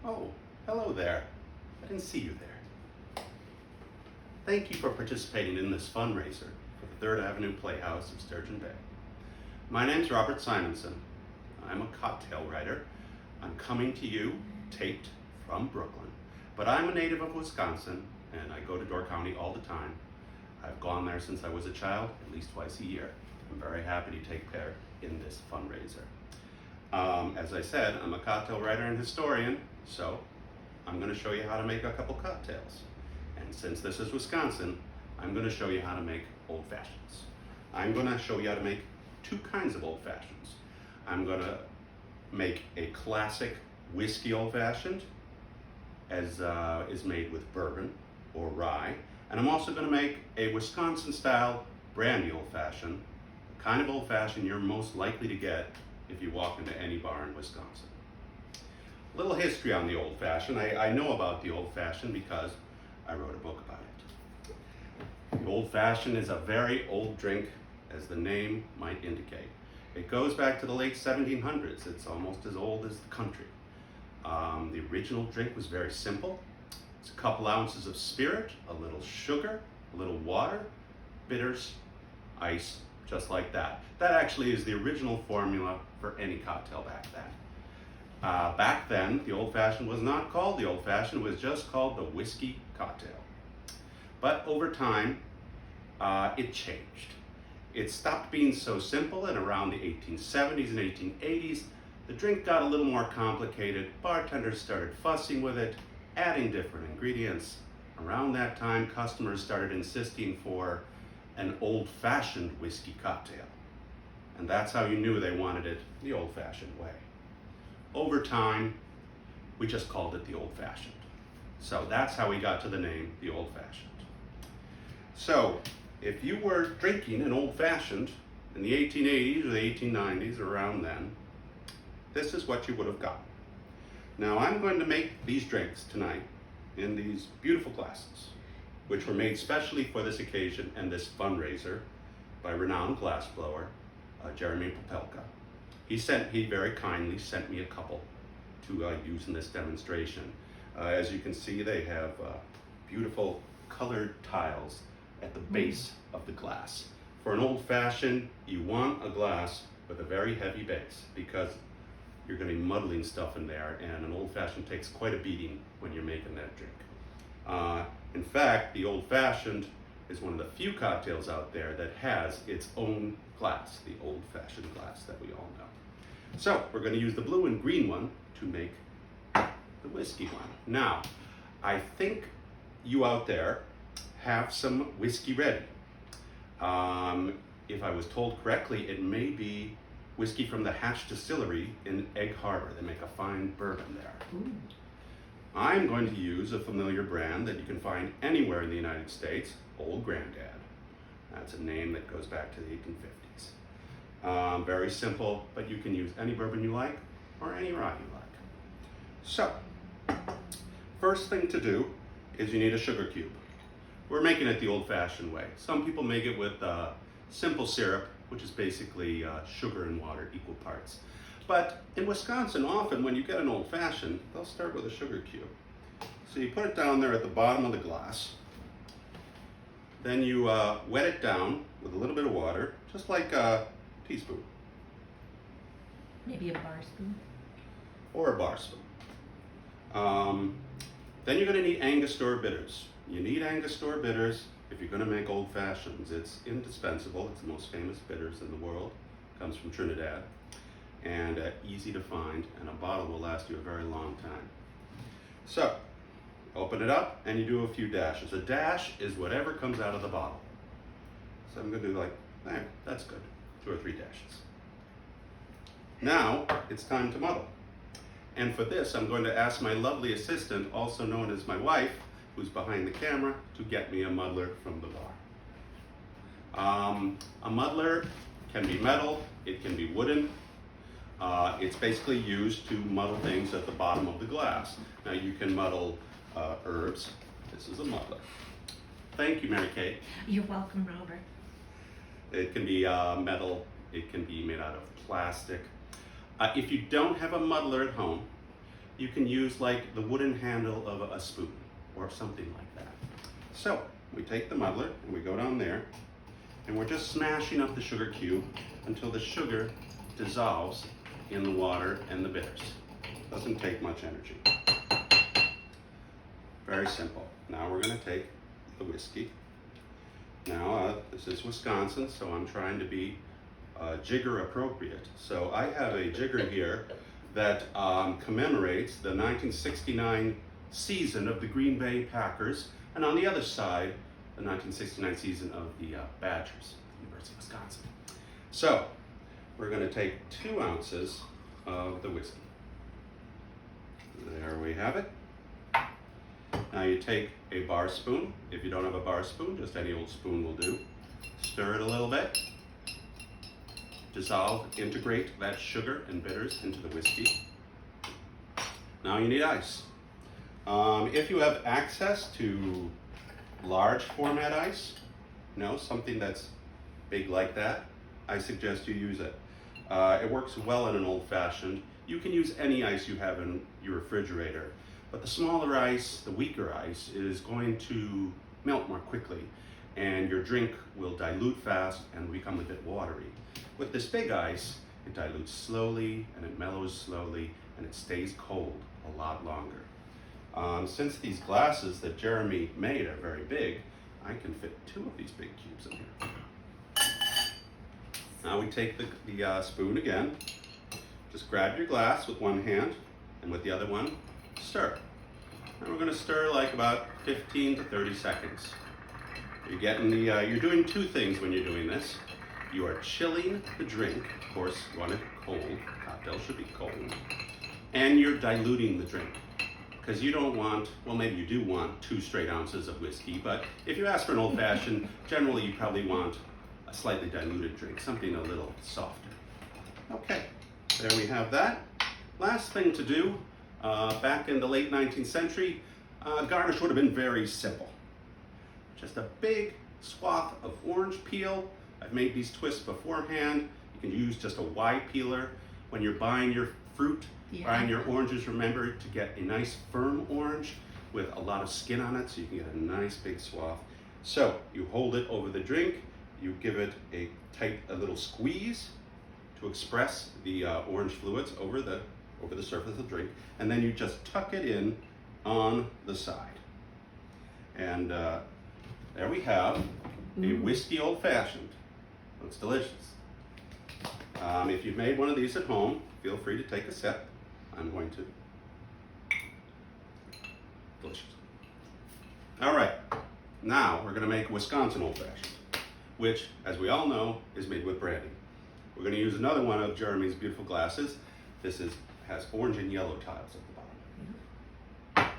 Oh, hello there. I didn't see you there. Thank you for participating in this fundraiser for the Third Avenue Playhouse of Sturgeon Bay. My name's Robert Simonson. I'm a cocktail writer. I'm coming to you, taped from Brooklyn, but I'm a native of Wisconsin and I go to Door County all the time. I've gone there since I was a child, at least twice a year. I'm very happy to take part in this fundraiser. As I said, I'm a cocktail writer and historian, so I'm going to show you how to make a couple cocktails. And since this is Wisconsin, I'm going to show you how to make old fashions. I'm going to show you how to make two kinds of old fashions. I'm going to make a classic whiskey old fashioned, as is made with bourbon or rye. And I'm also going to make a Wisconsin style brandy old fashioned, the kind of old fashioned you're most likely to get if you walk into any bar in Wisconsin. A little history on the old fashioned. I know about the old fashioned because I wrote a book about it. The old fashioned is a very old drink, as the name might indicate. It goes back to the late 1700s. It's almost as old as the country. The original drink was very simple. It's a couple ounces of spirit, a little sugar, a little water, bitters, ice, just like that. That actually is the original formula for any cocktail back then. Back then, the old fashioned was not called the old fashioned, it was just called the whiskey cocktail. But over time, it changed. It stopped being so simple, and around the 1870s and 1880s, the drink got a little more complicated. Bartenders started fussing with it, adding different ingredients. Around that time, customers started insisting for an old-fashioned whiskey cocktail. And that's how you knew they wanted it the old-fashioned way. Over time, we just called it the old-fashioned. So that's how we got to the name, the old-fashioned. So, if you were drinking an old-fashioned in the 1880s or the 1890s, around then, this is what you would have gotten. Now I'm going to make these drinks tonight in these beautiful glasses, which were made specially for this occasion and this fundraiser by renowned glassblower, Jeremy Popelka. He very kindly sent me a couple to use in this demonstration. As you can see, they have beautiful colored tiles at the base of the glass. For an old-fashioned, you want a glass with a very heavy base because you're going to be muddling stuff in there, and an old-fashioned takes quite a beating when you're making that drink. In fact, the old-fashioned is one of the few cocktails out there that has its own glass, the old-fashioned glass that we all know. So we're going to use the blue and green one to make the whiskey one. Now, I think you out there have some whiskey ready. If I was told correctly, it may be whiskey from the Hatch Distillery in Egg Harbor. They make a fine bourbon there. Ooh. I'm going to use a familiar brand that you can find anywhere in the United States, Old Grandad. That's a name that goes back to the 1850s. Very simple, but you can use any bourbon you like or any rye you like. So, first thing to do is you need a sugar cube. We're making it the old-fashioned way. Some people make it with simple syrup, which is basically sugar and water, equal parts. But in Wisconsin, often when you get an old-fashioned, they'll start with a sugar cube. So you put it down there at the bottom of the glass. Then you wet it down with a little bit of water, just like a teaspoon. Maybe a bar spoon? Or a bar spoon. Then you're going to need Angostura bitters. You need Angostura bitters if you're going to make old fashions. It's indispensable. It's the most famous bitters in the world. It comes from Trinidad. And easy to find, and a bottle will last you a very long time. So, open it up and you do a few dashes. A dash is whatever comes out of the bottle. So I'm going to do like, that's good, 2 or 3 dashes. Now, it's time to muddle. And for this, I'm going to ask my lovely assistant, also known as my wife, who's behind the camera, to get me a muddler from the bar. A muddler can be metal, it can be wooden. It's basically used to muddle things at the bottom of the glass. Now you can muddle herbs. This is a muddler. Thank you, Mary Kate. You're welcome, Robert. It can be metal, it can be made out of plastic. If you don't have a muddler at home, you can use like the wooden handle of a spoon or something like that. So we take the muddler and we go down there and we're just smashing up the sugar cube until the sugar dissolves in the water and the bitters. Doesn't take much energy. Very simple. Now we're going to take the whiskey. Now this is Wisconsin, so I'm trying to be jigger appropriate. So I have a jigger here that commemorates the 1969 season of the Green Bay Packers, and on the other side, the 1969 season of the Badgers, University of Wisconsin. So we're going to take 2 ounces of the whiskey. There we have it. Now you take a bar spoon. If you don't have a bar spoon, just any old spoon will do. Stir it a little bit. Dissolve, integrate that sugar and bitters into the whiskey. Now you need ice. If you have access to large format ice, something that's big like that, I suggest you use it. It works well in an old-fashioned. You can use any ice you have in your refrigerator, but the smaller ice, the weaker ice, is going to melt more quickly, and your drink will dilute fast and become a bit watery. With this big ice, it dilutes slowly and it mellows slowly and it stays cold a lot longer. Since these glasses that Jeremy made are very big, I can fit 2 of these big cubes in here. Now we take the spoon again. Just grab your glass with one hand and with the other one, stir. And we're going to stir like about 15 to 30 seconds. You're doing 2 things when you're doing this. You are chilling the drink. Of course, you want it cold. Cocktail should be cold. And you're diluting the drink. Because you don't want, well, maybe you do want 2 straight ounces of whiskey, but if you ask for an old-fashioned, generally you probably want a slightly diluted drink, something a little softer. Okay, there we have that. Last thing to do, back in the late 19th century, garnish would have been very simple. Just a big swath of orange peel. I've made these twists beforehand. You can use just a Y peeler. When you're buying your fruit, buying your oranges, remember to get a nice firm orange with a lot of skin on it so you can get a nice big swath. So you hold it over the drink, you give it a little squeeze to express the orange fluids over the surface of the drink, and then you just tuck it in on the side. And there we have a whiskey old-fashioned. It's delicious. If you've made one of these at home, feel free to take a sip. I'm going to. Delicious. All right, now we're going to make Wisconsin Old Fashioned, which, as we all know, is made with brandy. We're going to use another one of Jeremy's beautiful glasses. This has orange and yellow tiles at the bottom.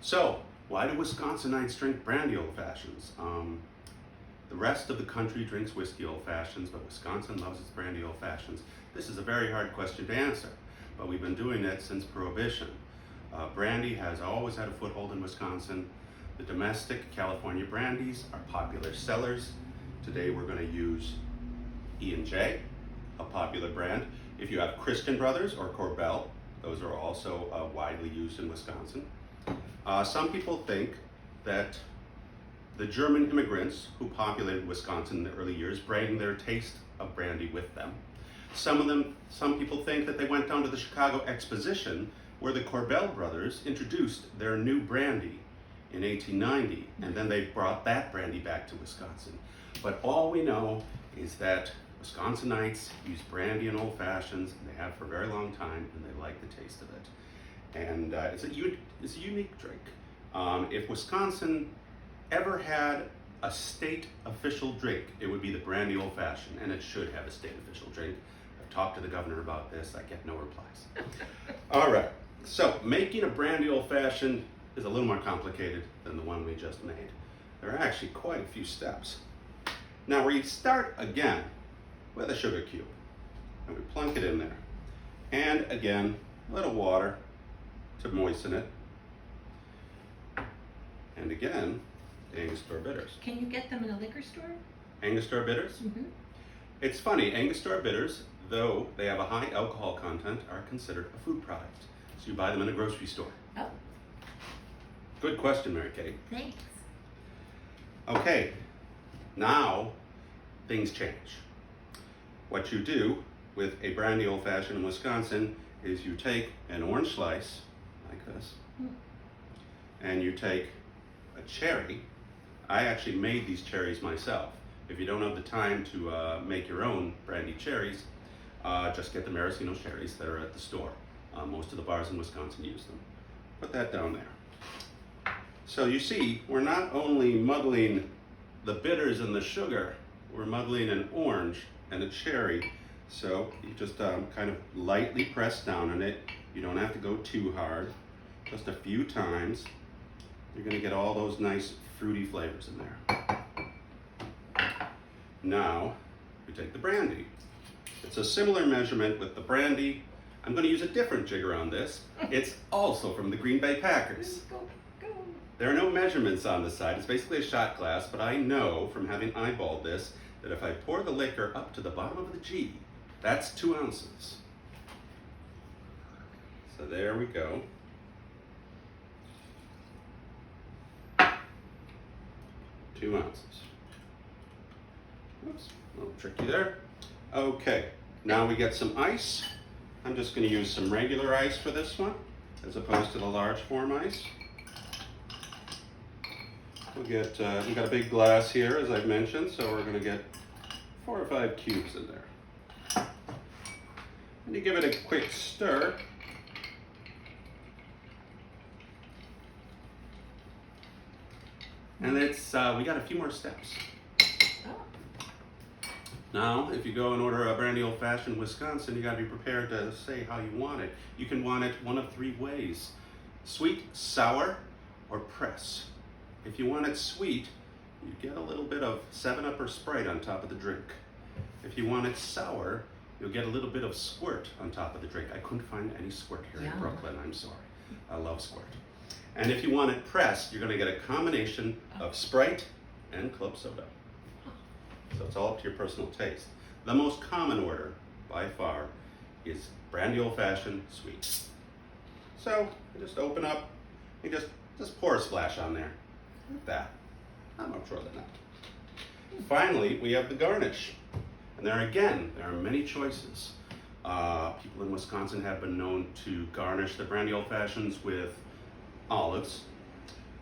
So, why do Wisconsinites drink brandy Old Fashions? The rest of the country drinks whiskey Old Fashions, but Wisconsin loves its brandy Old Fashions. This is a very hard question to answer, but we've been doing it since Prohibition. Brandy has always had a foothold in Wisconsin. The domestic California brandies are popular sellers. Today we're going to use E&J, a popular brand. If you have Christian Brothers or Corbel, those are also widely used in Wisconsin. Some people think that the German immigrants who populated Wisconsin in the early years bring their taste of brandy with them. Some people think that they went down to the Chicago Exposition where the Corbel brothers introduced their new brandy in 1890, and then they brought that brandy back to Wisconsin. But all we know is that Wisconsinites use brandy in old fashions, and they have for a very long time, and they like the taste of it. And it's a unique drink. If Wisconsin ever had a state official drink, it would be the brandy old fashioned, and it should have a state official drink. I've talked to the governor about this, I get no replies. All right, so making a brandy old fashioned is a little more complicated than the one we just made. There are actually quite a few steps. Now we start again with a sugar cube, and we plunk it in there. And again, a little water to moisten it. And again, Angostura bitters. Can you get them in a liquor store? Angostura bitters? Mm-hmm. It's funny, Angostura bitters, though they have a high alcohol content, are considered a food product. So you buy them in a grocery store. Oh, Good question, Mary Kay. thanks. Okay, now things change. What you do with a brandy old fashioned in Wisconsin is you take an orange slice, like this, and you take a cherry. I actually made these cherries myself. If you don't have the time to make your own brandy cherries, just get the maraschino cherries that are at the store. Most of the bars in Wisconsin use them. Put that down there. So you see, we're not only muddling the bitters and the sugar, we're muddling an orange and a cherry. So you just kind of lightly press down on it. You don't have to go too hard, just a few times. You're gonna get all those nice fruity flavors in there. Now, we take the brandy. It's a similar measurement with the brandy. I'm gonna use a different jigger on this. It's also from the Green Bay Packers. Go, go. There are no measurements on the side. It's basically a shot glass, but I know from having eyeballed this that if I pour the liquor up to the bottom of the G, that's 2 ounces. So there we go. Two ounces. Oops, a little tricky there. Okay, now we get some ice. I'm just going to use some regular ice for this one, as opposed to the large form ice. We'll get, we've got a big glass here, as I've mentioned, so we're going to get 4 or 5 cubes in there. And you give it a quick stir. And it's, we got a few more steps. Oh, Now, if you go and order a brandy old fashioned Wisconsin, you gotta be prepared to say how you want it. You can want it one of 3 ways: sweet, sour, or press. If you want it sweet, you get a little bit of 7-Up or Sprite on top of the drink. If you want it sour, you'll get a little bit of squirt on top of the drink. I couldn't find any squirt here in Yum. Brooklyn, I'm sorry. I love squirt. And if you want it pressed, you're gonna get a combination of Sprite and club soda. So it's all up to your personal taste. The most common order, by far, is brandy old fashioned sweet. So you just open up, you just pour a splash on there. Like that. Not much more than that. Finally, we have the garnish. And there again, there are many choices. People in Wisconsin have been known to garnish the brandy old fashions with olives,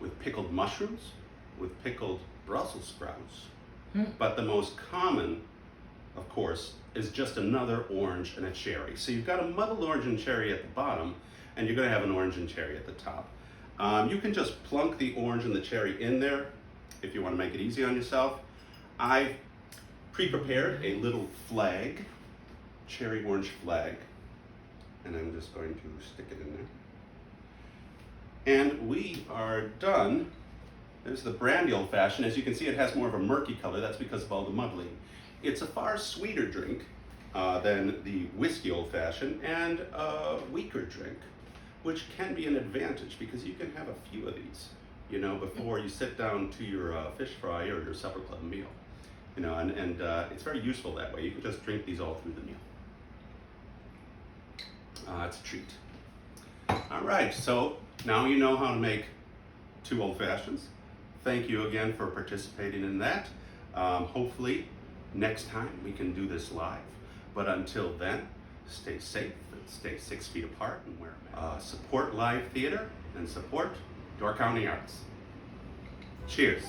with pickled mushrooms, with pickled Brussels sprouts. But the most common, of course, is just another orange and a cherry. So you've got a muddled orange and cherry at the bottom, and you're gonna have an orange and cherry at the top. You can just plunk the orange and the cherry in there if you wanna make it easy on yourself. I've pre-prepared a little flag, cherry orange flag, and I'm just going to stick it in there. And we are done. There's the brandy old fashioned. As you can see, it has more of a murky color. That's because of all the muddling. It's a far sweeter drink than the whiskey old fashioned, and a weaker drink, which can be an advantage because you can have a few of these, you know, before you sit down to your fish fry or your supper club meal. You know, and it's very useful that way. You can just drink these all through the meal. It's a treat. All right, so now you know how to make 2 old fashions. Thank you again for participating in that. Hopefully next time we can do this live. But until then, stay safe and stay 6 feet apart and wear a mask. Support live theater and support Door County Arts. Cheers.